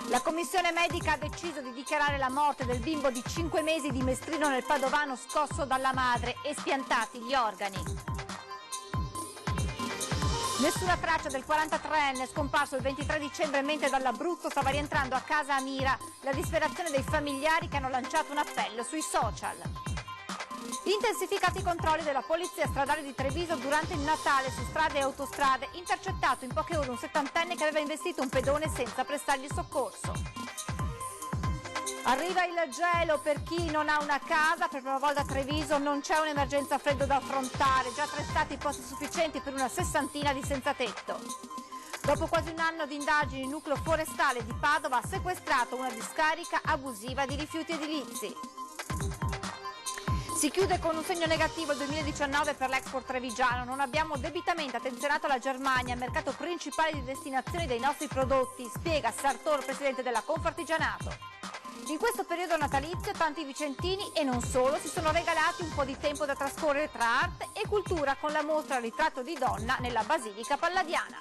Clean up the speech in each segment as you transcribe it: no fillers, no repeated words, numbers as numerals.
La commissione medica ha deciso di dichiarare la morte del bimbo di 5 mesi di Mestrino nel Padovano scosso dalla madre e spiantati gli organi. Nessuna traccia del 43enne scomparso il 23 dicembre mentre dall'Abruzzo stava rientrando a casa a Mira. La disperazione dei familiari che hanno lanciato un appello sui social. Intensificati i controlli della Polizia Stradale di Treviso durante il Natale su strade e autostrade, intercettato in poche ore un 70enne che aveva investito un pedone senza prestargli soccorso. Arriva il gelo per chi non ha una casa, per prima volta a Treviso non c'è un'emergenza freddo da affrontare, già attrezzati posti sufficienti per una sessantina di senza tetto. Dopo quasi un anno di indagini, il nucleo forestale di Padova ha sequestrato una discarica abusiva di rifiuti edilizi. Si chiude con un segno negativo il 2019 per l'export trevigiano. Non abbiamo debitamente attenzionato la Germania, mercato principale di destinazione dei nostri prodotti, spiega Sartor, presidente della Confartigianato. In questo periodo natalizio tanti vicentini e non solo si sono regalati un po' di tempo da trascorrere tra arte e cultura con la mostra Ritratto di donna nella Basilica Palladiana.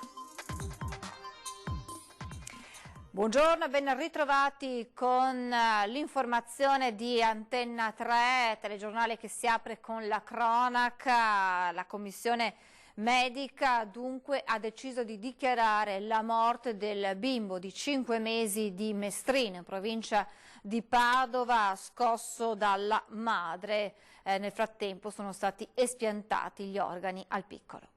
Buongiorno e ben ritrovati con l'informazione di Antenna 3, telegiornale che si apre con la cronaca. La commissione medica dunque ha deciso di dichiarare la morte del bimbo di 5 mesi di Mestrino, in provincia di Padova, scosso dalla madre. Nel frattempo sono stati espiantati gli organi al piccolo.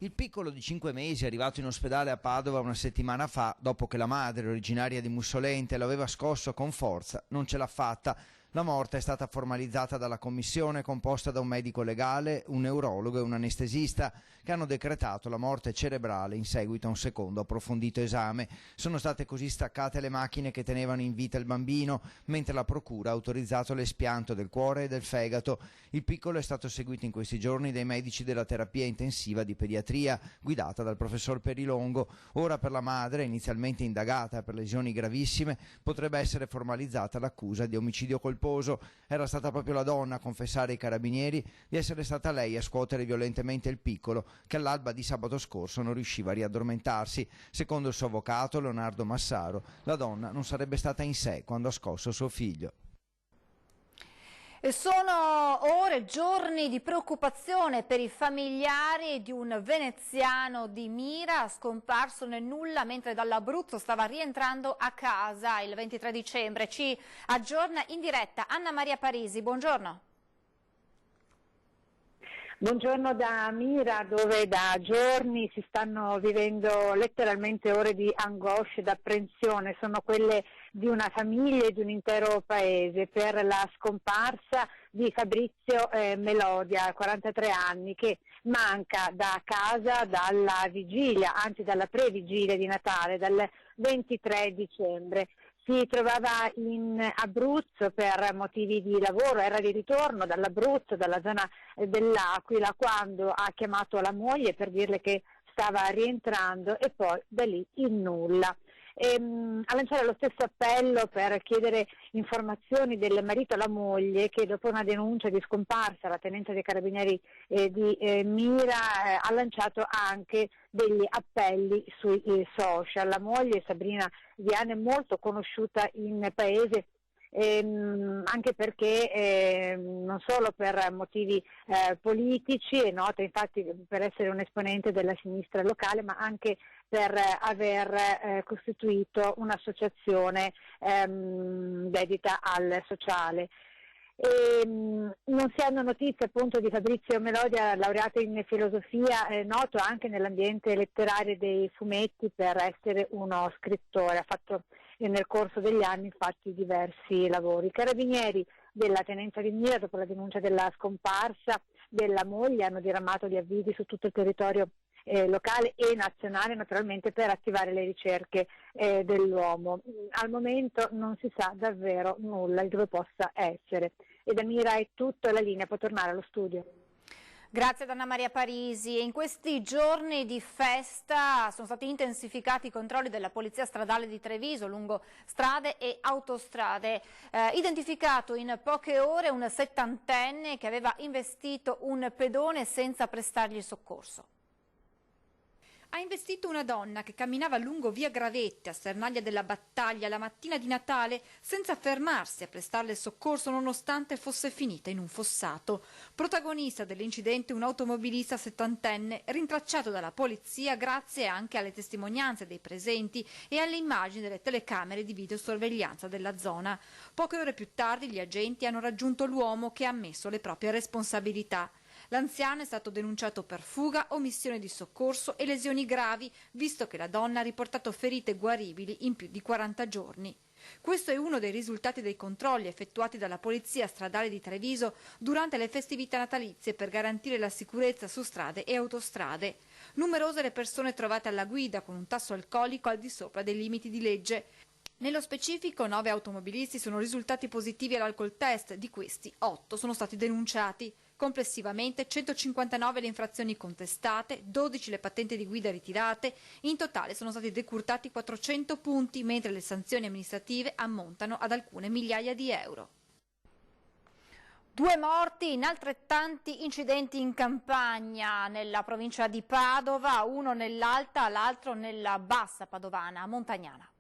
Il piccolo di 5 mesi è arrivato in ospedale a Padova una settimana fa dopo che la madre, originaria di Mussolente, lo aveva scosso con forza, non ce l'ha fatta. La morte è stata formalizzata dalla commissione composta da un medico legale, un neurologo e un anestesista che hanno decretato la morte cerebrale in seguito a un secondo approfondito esame. Sono state così staccate le macchine che tenevano in vita il bambino, mentre la procura ha autorizzato l'espianto del cuore e del fegato. Il piccolo è stato seguito in questi giorni dai medici della terapia intensiva di pediatria, guidata dal professor Perilongo. Ora per la madre, inizialmente indagata per lesioni gravissime, potrebbe essere formalizzata l'accusa di omicidio colposo. Era stata proprio la donna a confessare ai carabinieri di essere stata lei a scuotere violentemente il piccolo, che all'alba di sabato scorso non riusciva a riaddormentarsi. Secondo il suo avvocato Leonardo Massaro, la donna non sarebbe stata in sé quando ha scosso suo figlio. E sono ore, giorni di preoccupazione per i familiari di un veneziano di Mira scomparso nel nulla mentre dall'Abruzzo stava rientrando a casa il 23 dicembre. Ci aggiorna in diretta Anna Maria Parisi, buongiorno. Buongiorno da Mira, dove da giorni si stanno vivendo letteralmente ore di angoscia ed apprensione. Sono quelle di una famiglia e di un intero paese per la scomparsa di Fabrizio Melodia, 43 anni, che manca da casa dalla vigilia, anzi dalla previgilia di Natale, dal 23 dicembre. Si trovava in Abruzzo per motivi di lavoro, era di ritorno dall'Abruzzo, dalla zona dell'Aquila, quando ha chiamato la moglie per dirle che stava rientrando e poi da lì il nulla. A lanciare lo stesso appello per chiedere informazioni del marito alla moglie, che dopo una denuncia di scomparsa alla tenenza dei carabinieri di Mira ha lanciato anche degli appelli sui social. La moglie, Sabrina Viane, è molto conosciuta in paese, anche perché non solo per motivi politici, è nota infatti per essere un esponente della sinistra locale, ma anche per aver costituito un'associazione dedita al sociale. Non si hanno notizie appunto di Fabrizio Melodia, laureato in filosofia, noto anche nell'ambiente letterario dei fumetti per essere uno scrittore. Ha fatto nel corso degli anni infatti diversi lavori. I carabinieri della tenenza di Mira, dopo la denuncia della scomparsa della moglie, hanno diramato gli avvisi su tutto il territorio locale e nazionale, naturalmente, per attivare le ricerche dell'uomo. Al momento non si sa davvero nulla di dove possa essere. E da Mira è tutto, la linea può tornare allo studio. Grazie ad Anna Maria Parisi. In questi giorni di festa sono stati intensificati i controlli della Polizia Stradale di Treviso lungo strade e autostrade. Identificato in poche ore un 70enne che aveva investito un pedone senza prestargli soccorso. Ha investito una donna che camminava lungo via Gravette a Sernaglia della Battaglia la mattina di Natale senza fermarsi a prestarle soccorso nonostante fosse finita in un fossato. Protagonista dell'incidente un automobilista 70enne rintracciato dalla polizia grazie anche alle testimonianze dei presenti e alle immagini delle telecamere di videosorveglianza della zona. Poche ore più tardi gli agenti hanno raggiunto l'uomo che ha ammesso le proprie responsabilità. L'anziano è stato denunciato per fuga, omissione di soccorso e lesioni gravi, visto che la donna ha riportato ferite guaribili in più di 40 giorni. Questo è uno dei risultati dei controlli effettuati dalla Polizia Stradale di Treviso durante le festività natalizie per garantire la sicurezza su strade e autostrade. Numerose le persone trovate alla guida con un tasso alcolico al di sopra dei limiti di legge. Nello specifico 9 automobilisti sono risultati positivi all'alcol test, di questi 8 sono stati denunciati. Complessivamente 159 le infrazioni contestate, 12 le patenti di guida ritirate, in totale sono stati decurtati 400 punti, mentre le sanzioni amministrative ammontano ad alcune migliaia di euro. 2 morti in altrettanti incidenti in Campania, nella provincia di Padova, uno nell'Alta, l'altro nella Bassa Padovana, Montagnana.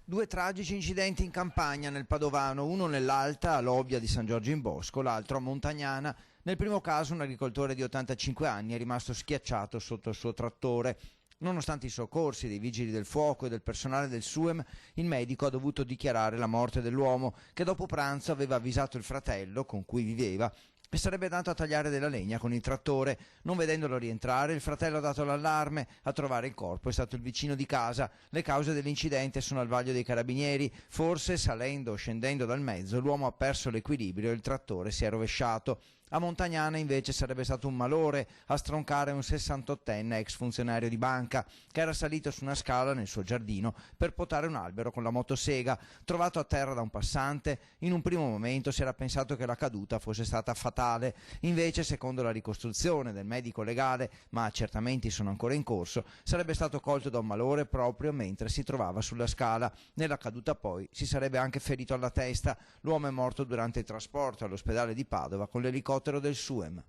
2 tragici incidenti in Campania nel Padovano, uno nell'Alta, a Lobbia di San Giorgio in Bosco, l'altro a Montagnana. Nel primo caso un agricoltore di 85 anni è rimasto schiacciato sotto il suo trattore. Nonostante i soccorsi dei vigili del fuoco e del personale del SUEM, il medico ha dovuto dichiarare la morte dell'uomo, che dopo pranzo aveva avvisato il fratello, con cui viveva, e sarebbe andato a tagliare della legna con il trattore. Non vedendolo rientrare, il fratello ha dato l'allarme. A trovare il corpo è stato il vicino di casa. Le cause dell'incidente sono al vaglio dei carabinieri. Forse, salendo o scendendo dal mezzo, l'uomo ha perso l'equilibrio e il trattore si è rovesciato. A Montagnana invece sarebbe stato un malore a stroncare un 68enne ex funzionario di banca che era salito su una scala nel suo giardino per potare un albero con la motosega. Trovato a terra da un passante, in un primo momento si era pensato che la caduta fosse stata fatale. Invece, secondo la ricostruzione del medico legale, ma accertamenti sono ancora in corso, sarebbe stato colto da un malore proprio mentre si trovava sulla scala. Nella caduta poi si sarebbe anche ferito alla testa. L'uomo è morto durante il trasporto all'ospedale di Padova con l'elicottero del SUEM.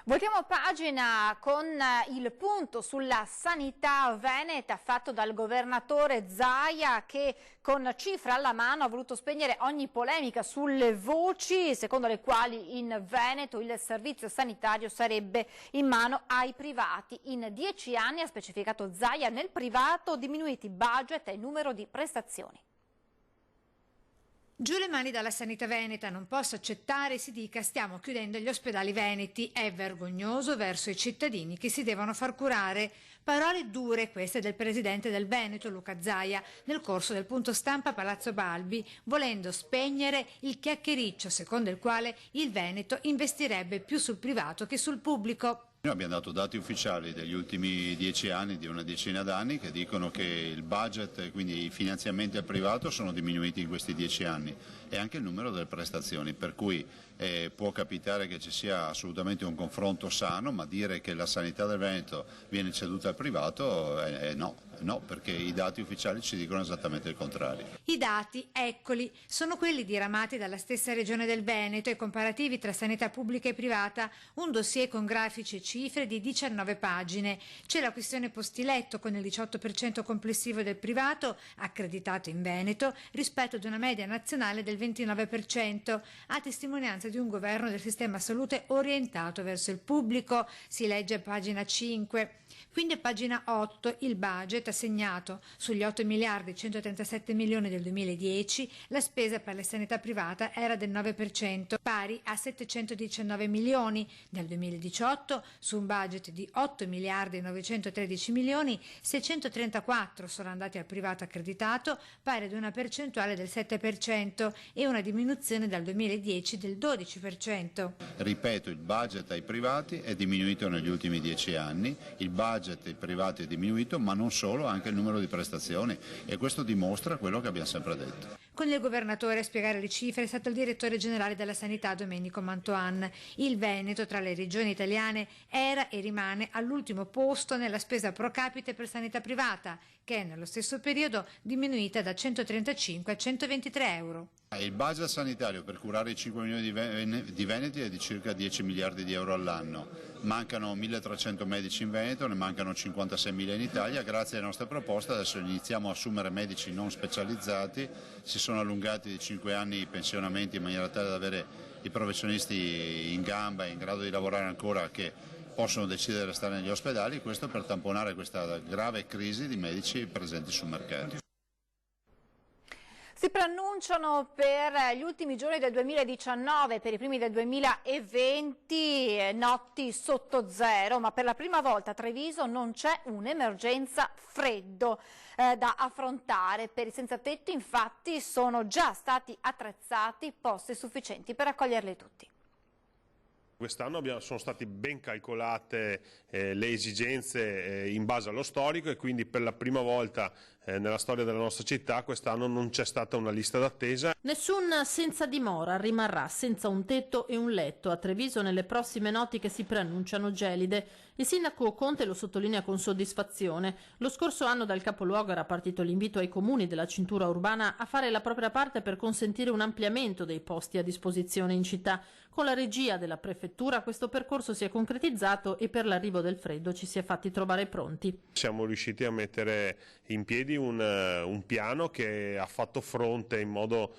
Voltiamo pagina con il punto sulla sanità veneta fatto dal governatore Zaia, che con cifre alla mano ha voluto spegnere ogni polemica sulle voci secondo le quali in Veneto il servizio sanitario sarebbe in mano ai privati. In 10 anni, ha specificato Zaia, nel privato diminuiti budget e numero di prestazioni. Giù le mani dalla sanità veneta, non posso accettare si dica stiamo chiudendo gli ospedali veneti, è vergognoso verso i cittadini che si devono far curare. Parole dure queste del presidente del Veneto, Luca Zaia, nel corso del punto stampa a Palazzo Balbi, volendo spegnere il chiacchiericcio secondo il quale il Veneto investirebbe più sul privato che sul pubblico. Noi abbiamo dato dati ufficiali degli ultimi 10 anni, di una decina d'anni, che dicono che il budget, quindi i finanziamenti al privato, sono diminuiti in questi 10 anni e anche il numero delle prestazioni, per cui può capitare che ci sia assolutamente un confronto sano, ma dire che la sanità del Veneto viene ceduta al privato no, perché i dati ufficiali ci dicono esattamente il contrario. I dati, eccoli, sono quelli diramati dalla stessa regione del Veneto e comparativi tra sanità pubblica e privata, un dossier con grafici e cifre di 19 pagine. C'è la questione postiletto con il 18% complessivo del privato accreditato in Veneto rispetto ad una media nazionale del 29%, a testimonianza di un governo del sistema salute orientato verso il pubblico, si legge a pagina 5. Quindi a pagina 8 il budget assegnato sugli 8 miliardi 137 milioni del 2010, la spesa per la sanità privata era del 9%, pari a 719 milioni. Nel 2018 su un budget di 8 miliardi 913 milioni, 634 sono andati al privato accreditato, pari ad una percentuale del 7% e una diminuzione dal 2010 del 12%. Ripeto, il budget ai privati è diminuito negli ultimi 10 anni, il budget ai privati è diminuito, ma non solo, solo anche il numero di prestazioni, e questo dimostra quello che abbiamo sempre detto. Con il governatore a spiegare le cifre è stato il direttore generale della sanità Domenico Mantoan. Il Veneto, tra le regioni italiane, era e rimane all'ultimo posto nella spesa pro capite per sanità privata, che è nello stesso periodo diminuita da 135 a 123 euro. Il budget sanitario per curare i 5 milioni di veneti è di circa 10 miliardi di euro all'anno. Mancano 1.300 medici in Veneto, ne mancano 56.000 in Italia. Grazie alle nostre proposte adesso iniziamo a assumere medici non specializzati, si sono allungati di 5 anni i pensionamenti in maniera tale da avere i professionisti in gamba e in grado di lavorare ancora, che possono decidere di restare negli ospedali, questo per tamponare questa grave crisi di medici presenti sul mercato. Si preannunciano per gli ultimi giorni del 2019, per i primi del 2020, notti sotto zero, ma per la prima volta a Treviso non c'è un'emergenza freddo da affrontare. Per i senza tetto infatti sono già stati attrezzati posti sufficienti per accoglierli tutti. Quest'anno sono state ben calcolate le esigenze in base allo storico, e quindi per la prima volta nella storia della nostra città quest'anno non c'è stata una lista d'attesa. Nessun senza dimora rimarrà senza un tetto e un letto a Treviso nelle prossime notti che si preannunciano gelide. Il sindaco Conte lo sottolinea con soddisfazione. Lo scorso anno dal capoluogo era partito l'invito ai comuni della cintura urbana a fare la propria parte per consentire un ampliamento dei posti a disposizione in città. Con la regia della prefettura questo percorso si è concretizzato e per l'arrivo del freddo ci si è fatti trovare pronti. Siamo riusciti a mettere in piedi un piano che ha fatto fronte in modo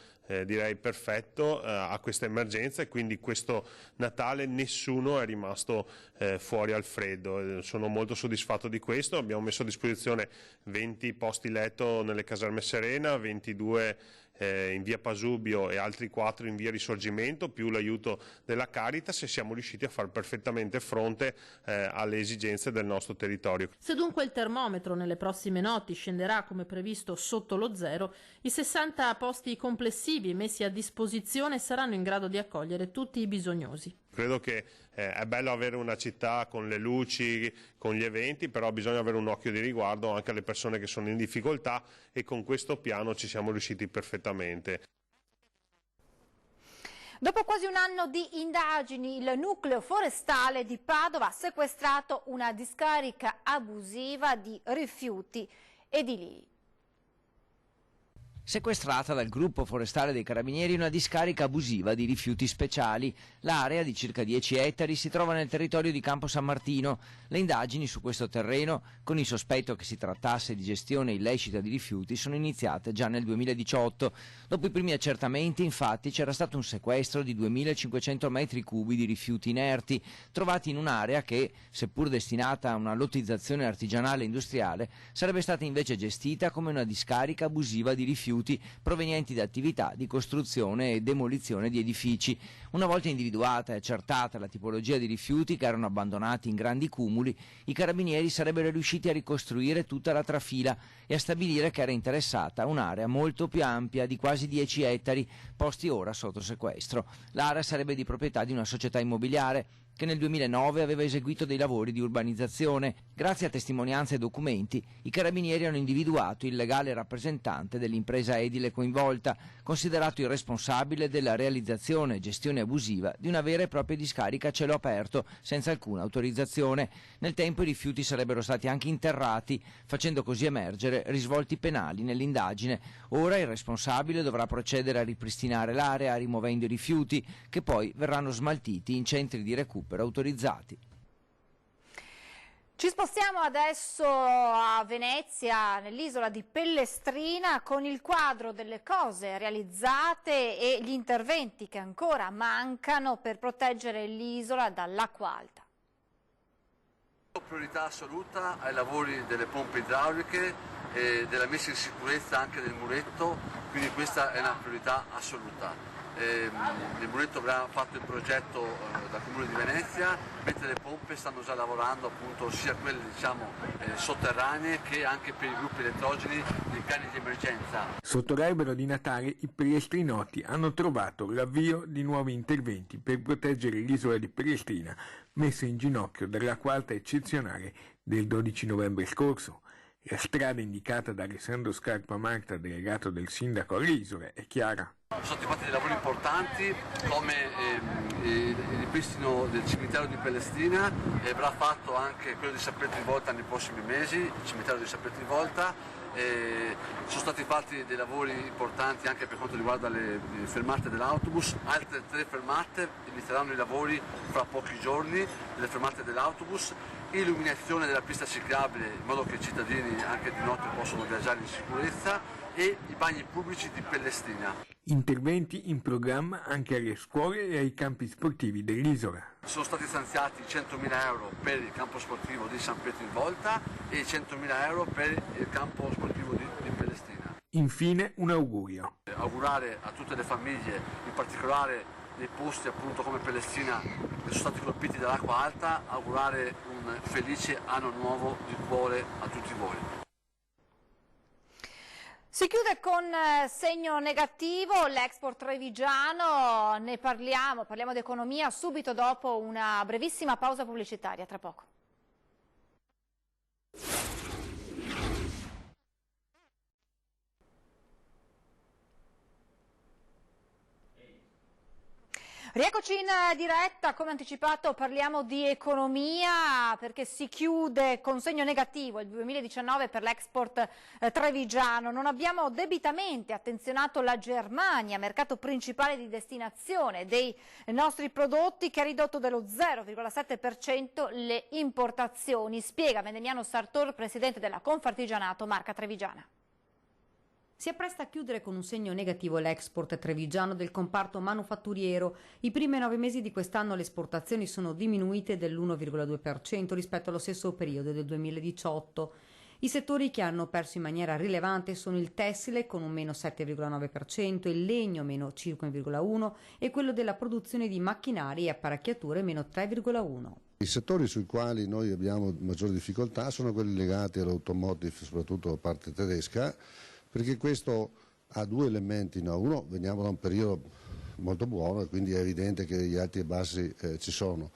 direi perfetto a questa emergenza, e quindi questo Natale nessuno è rimasto fuori al freddo. Sono molto soddisfatto di questo. Abbiamo messo a disposizione 20 posti letto nelle caserme Serena, 22 in via Pasubio e altri 4 in via Risorgimento, più l'aiuto della Caritas, e siamo riusciti a far perfettamente fronte alle esigenze del nostro territorio. Se dunque il termometro nelle prossime notti scenderà come previsto sotto lo zero, i 60 posti complessivi messi a disposizione saranno in grado di accogliere tutti i bisognosi. Credo che è bello avere una città con le luci, con gli eventi, però bisogna avere un occhio di riguardo anche alle persone che sono in difficoltà, e con questo piano ci siamo riusciti perfettamente. Dopo quasi un anno di indagini, il nucleo forestale di Padova ha sequestrato una discarica abusiva di rifiuti edili. Sequestrata dal gruppo forestale dei Carabinieri una discarica abusiva di rifiuti speciali. L'area, di circa 10 ettari, si trova nel territorio di Campo San Martino. Le indagini su questo terreno, con il sospetto che si trattasse di gestione illecita di rifiuti, sono iniziate già nel 2018. Dopo i primi accertamenti, infatti, c'era stato un sequestro di 2.500 metri cubi di rifiuti inerti, trovati in un'area che, seppur destinata a una lottizzazione artigianale e industriale, sarebbe stata invece gestita come una discarica abusiva di rifiuti provenienti da attività di costruzione e demolizione di edifici. Una volta individuata e accertata la tipologia di rifiuti che erano abbandonati in grandi cumuli, i carabinieri sarebbero riusciti a ricostruire tutta la trafila e a stabilire che era interessata un'area molto più ampia di quasi 10 ettari, posti ora sotto sequestro. L'area sarebbe di proprietà di una società immobiliare che nel 2009 aveva eseguito dei lavori di urbanizzazione. Grazie a testimonianze e documenti, i carabinieri hanno individuato il legale rappresentante dell'impresa edile coinvolta, considerato il responsabile della realizzazione e gestione abusiva di una vera e propria discarica a cielo aperto, senza alcuna autorizzazione. Nel tempo i rifiuti sarebbero stati anche interrati, facendo così emergere risvolti penali nell'indagine. Ora il responsabile dovrà procedere a ripristinare l'area rimuovendo i rifiuti, che poi verranno smaltiti in centri di recupero autorizzati. Ci spostiamo adesso a Venezia, nell'isola di Pellestrina, con il quadro delle cose realizzate e gli interventi che ancora mancano per proteggere l'isola dall'acqua alta. Priorità assoluta ai lavori delle pompe idrauliche e della messa in sicurezza anche del muretto, quindi questa è una priorità assoluta. Il muretto avrà fatto il progetto dal Comune di Venezia, mentre le pompe stanno già lavorando appunto sia quelle sotterranee che anche per i gruppi elettrogeni dei piani di emergenza. Sotto l'albero di Natale i pelestrinoti hanno trovato l'avvio di nuovi interventi per proteggere l'isola di Pellestrina, messa in ginocchio dall'acqua alta eccezionale del 12 novembre scorso. La strada indicata da Alessandro Scarpa Marta, delegato del sindaco all'isola, è chiara. Sono stati fatti dei lavori importanti come il ripristino del cimitero di Pellestrina e verrà fatto anche quello di San Pietro di Volta nei prossimi mesi, il cimitero di San Pietro di Volta. Sono stati fatti dei lavori importanti anche per quanto riguarda le fermate dell'autobus, altre 3 fermate inizieranno i lavori fra pochi giorni, delle fermate dell'autobus, illuminazione della pista ciclabile in modo che i cittadini anche di notte possano viaggiare in sicurezza e i bagni pubblici di Pellestrina. Interventi in programma anche alle scuole e ai campi sportivi dell'isola. Sono stati stanziati 100.000 euro per il campo sportivo di San Pietro in Volta e 100.000 euro per il campo sportivo di Pellestrina. Infine un augurio. Augurare a tutte le famiglie, in particolare nei posti appunto come Pellestrina che sono stati colpiti dall'acqua alta, augurare un felice anno nuovo di cuore a tutti voi. Si chiude con segno negativo l'Export trevigiano, ne parliamo di economia subito dopo una brevissima pausa pubblicitaria, tra poco. Rieccoci in diretta, come anticipato parliamo di economia perché si chiude con segno negativo il 2019 per l'Export trevigiano. Non abbiamo debitamente attenzionato la Germania, mercato principale di destinazione dei nostri prodotti, che ha ridotto dello 0,7% le importazioni, spiega Vendemiano Sartor, presidente della Confartigianato Marca Trevigiana. Si appresta a chiudere con un segno negativo l'export trevigiano del comparto manufatturiero. I primi 9 mesi di quest'anno le esportazioni sono diminuite dell'1,2% rispetto allo stesso periodo del 2018. I settori che hanno perso in maniera rilevante sono il tessile con un meno 7,9%, il legno meno 5,1% e quello della produzione di macchinari e apparecchiature meno 3,1%. I settori sui quali noi abbiamo maggiori difficoltà sono quelli legati all'automotive, soprattutto la parte tedesca, perché questo ha 2 elementi. No? Uno, veniamo da un periodo molto buono e quindi è evidente che gli alti e bassi ci sono.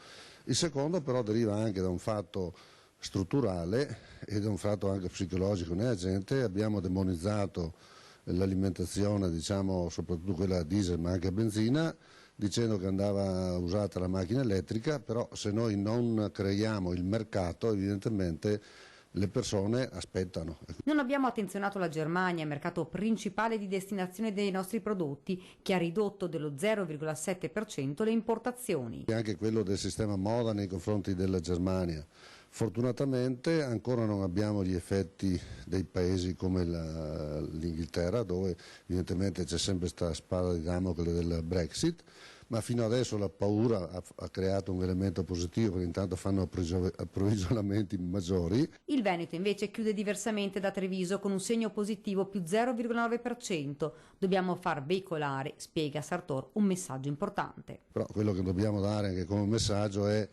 Il secondo però deriva anche da un fatto strutturale e da un fatto anche psicologico nella gente. Abbiamo demonizzato l'alimentazione, diciamo, soprattutto quella a diesel ma anche a benzina, dicendo che andava usata la macchina elettrica, però se noi non creiamo il mercato evidentemente le persone aspettano. Non abbiamo attenzionato la Germania, mercato principale di destinazione dei nostri prodotti, che ha ridotto dello 0,7% le importazioni. E anche quello del sistema moda nei confronti della Germania. Fortunatamente ancora non abbiamo gli effetti dei paesi come l'Inghilterra, dove evidentemente c'è sempre questa spada di Damocle del Brexit, ma fino adesso la paura ha creato un elemento positivo, perché intanto fanno approvvigionamenti maggiori. Il Veneto invece chiude diversamente da Treviso con un segno positivo più 0,9%. Dobbiamo far veicolare, spiega Sartor, un messaggio importante. Però quello che dobbiamo dare anche come messaggio è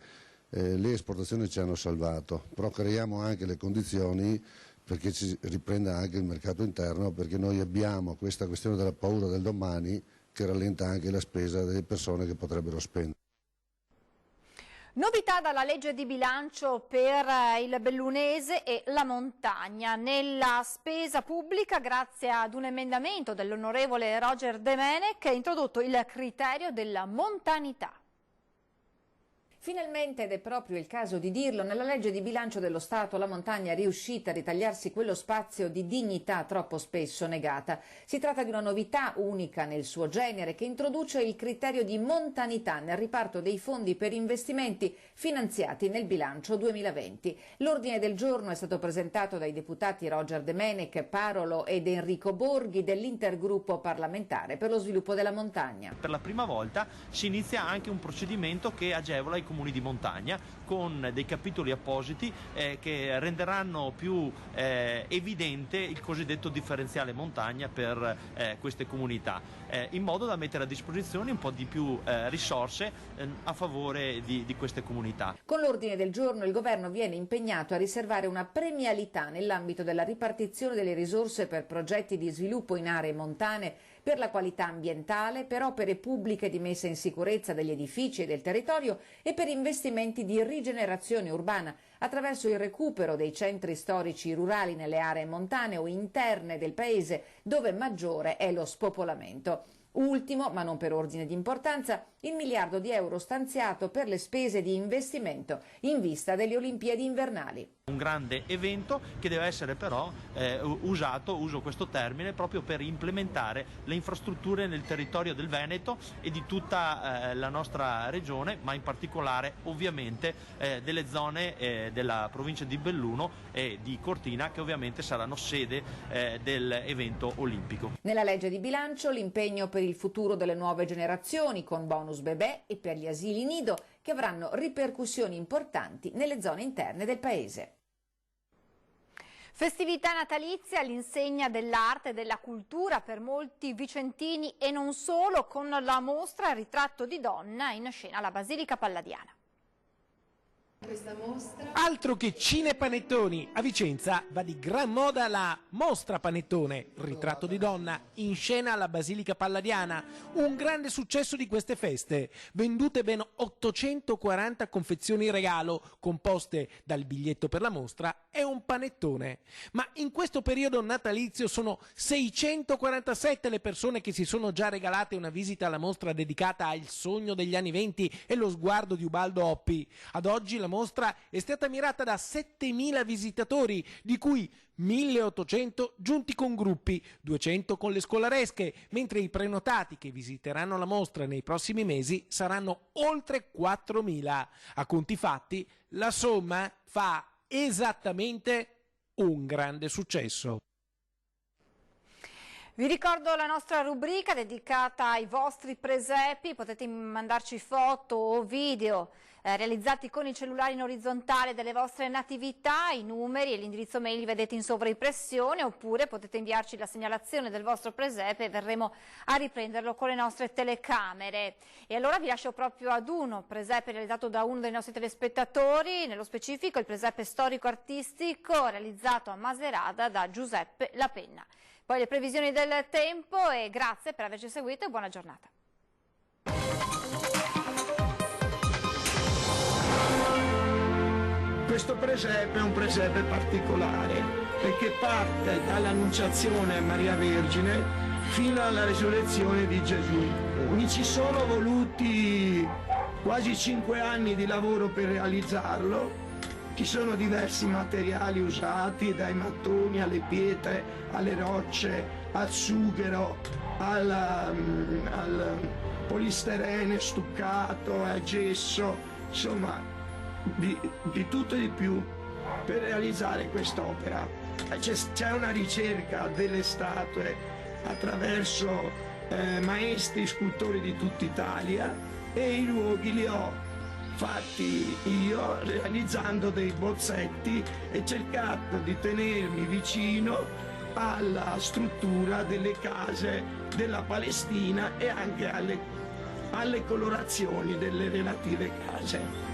le esportazioni ci hanno salvato, però creiamo anche le condizioni perché ci riprenda anche il mercato interno, perché noi abbiamo questa questione della paura del domani che rallenta anche la spesa delle persone che potrebbero spendere. Novità dalla legge di bilancio per il Bellunese e la montagna. Nella spesa pubblica, grazie ad un emendamento dell'onorevole Roger De Menec, ha introdotto il criterio della montanità. Finalmente, ed è proprio il caso di dirlo, nella legge di bilancio dello Stato la montagna è riuscita a ritagliarsi quello spazio di dignità troppo spesso negata. Si tratta di una novità unica nel suo genere che introduce il criterio di montanità nel riparto dei fondi per investimenti finanziati nel bilancio 2020. L'ordine del giorno è stato presentato dai deputati Roger De Menec, Parolo ed Enrico Borghi dell'Intergruppo parlamentare per lo sviluppo della montagna. Per la prima volta si inizia anche un procedimento che agevola i comuni di montagna con dei capitoli appositi che renderanno più evidente il cosiddetto differenziale montagna per queste comunità, in modo da mettere a disposizione un po' di più risorse a favore di queste comunità. Con l'ordine del giorno il governo viene impegnato a riservare una premialità nell'ambito della ripartizione delle risorse per progetti di sviluppo in aree montane, per la qualità ambientale, per opere pubbliche di messa in sicurezza degli edifici e del territorio e per investimenti di rigenerazione urbana, attraverso il recupero dei centri storici rurali nelle aree montane o interne del paese dove maggiore è lo spopolamento. Ultimo, ma non per ordine di importanza, il $1 miliardo stanziato per le spese di investimento in vista delle Olimpiadi invernali. Un grande evento che deve essere però uso questo termine, proprio per implementare le infrastrutture nel territorio del Veneto e di tutta la nostra regione, ma in particolare ovviamente delle zone della provincia di Belluno e di Cortina, che ovviamente saranno sede dell'evento olimpico. Nella legge di bilancio l'impegno per il futuro delle nuove generazioni con bonus bebè e per gli asili nido, che avranno ripercussioni importanti nelle zone interne del paese. Festività natalizia all'insegna dell'arte e della cultura per molti vicentini e non solo, con la mostra Ritratto di donna in scena alla Basilica Palladiana. Altro che cinepanettoni, a Vicenza va di gran moda la mostra panettone, Ritratto di donna, in scena alla Basilica Palladiana, un grande successo di queste feste, vendute ben 840 confezioni regalo, composte dal biglietto per la mostra e un panettone. Ma in questo periodo natalizio sono 647 le persone che si sono già regalate una visita alla mostra dedicata al sogno degli anni '20 e lo sguardo di Ubaldo Oppi. Ad oggi la mostra è stata ammirata da 7.000 visitatori, di cui 1.800 giunti con gruppi, 200 con le scolaresche, mentre i prenotati che visiteranno la mostra nei prossimi mesi saranno oltre 4.000. A conti fatti, la somma fa esattamente un grande successo. Vi ricordo la nostra rubrica dedicata ai vostri presepi, potete mandarci foto o video realizzati con il cellulare in orizzontale delle vostre natività, i numeri e l'indirizzo mail li vedete in sovraimpressione, oppure potete inviarci la segnalazione del vostro presepe e verremo a riprenderlo con le nostre telecamere. E allora vi lascio proprio ad uno presepe realizzato da uno dei nostri telespettatori, nello specifico il presepe storico-artistico realizzato a Maserata da Giuseppe Lapenna. Poi le previsioni del tempo e grazie per averci seguito e buona giornata. Questo presepe è un presepe particolare perché parte dall'annunciazione a Maria Vergine fino alla risurrezione di Gesù. Mi ci sono voluti quasi 5 anni di lavoro per realizzarlo. Ci sono diversi materiali usati, dai mattoni alle pietre, alle rocce, al sughero, al polisterene stuccato, al gesso, insomma di tutto e di più per realizzare quest'opera. C'è una ricerca delle statue attraverso maestri scultori di tutta Italia e i luoghi li ho fatti io realizzando dei bozzetti e cercando di tenermi vicino alla struttura delle case della Palestina e anche alle colorazioni delle relative case.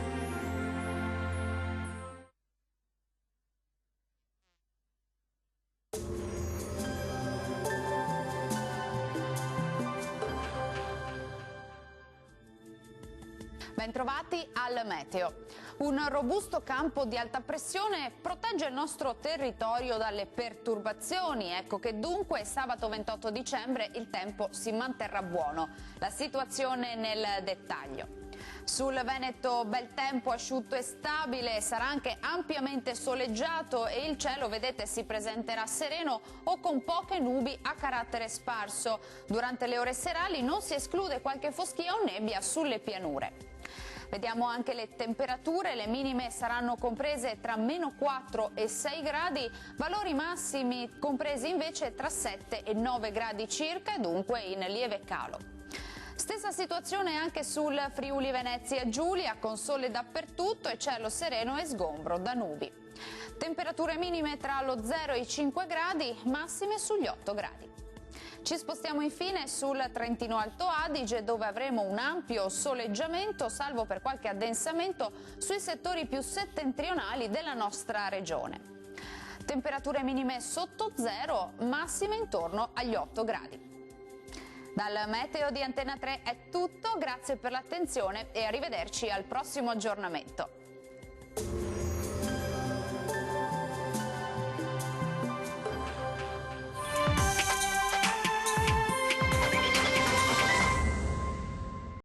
Bentrovati al meteo. Un robusto campo di alta pressione protegge il nostro territorio dalle perturbazioni, ecco che dunque sabato 28 dicembre il tempo si manterrà buono. La situazione nel dettaglio. Sul Veneto bel tempo asciutto e stabile, sarà anche ampiamente soleggiato e il cielo, vedete, si presenterà sereno o con poche nubi a carattere sparso. Durante le ore serali non si esclude qualche foschia o nebbia sulle pianure. Vediamo anche le temperature, le minime saranno comprese tra -4 e 6 gradi, valori massimi compresi invece tra 7 e 9 gradi circa e dunque in lieve calo. Stessa situazione anche sul Friuli Venezia Giulia, con sole dappertutto e cielo sereno e sgombro da nubi. Temperature minime tra lo 0 e i 5 gradi, massime sugli 8 gradi. Ci spostiamo infine sul Trentino Alto Adige, dove avremo un ampio soleggiamento, salvo per qualche addensamento sui settori più settentrionali della nostra regione. Temperature minime sotto zero, massime intorno agli 8 gradi. Dal meteo di Antena 3 è tutto, grazie per l'attenzione e arrivederci al prossimo aggiornamento.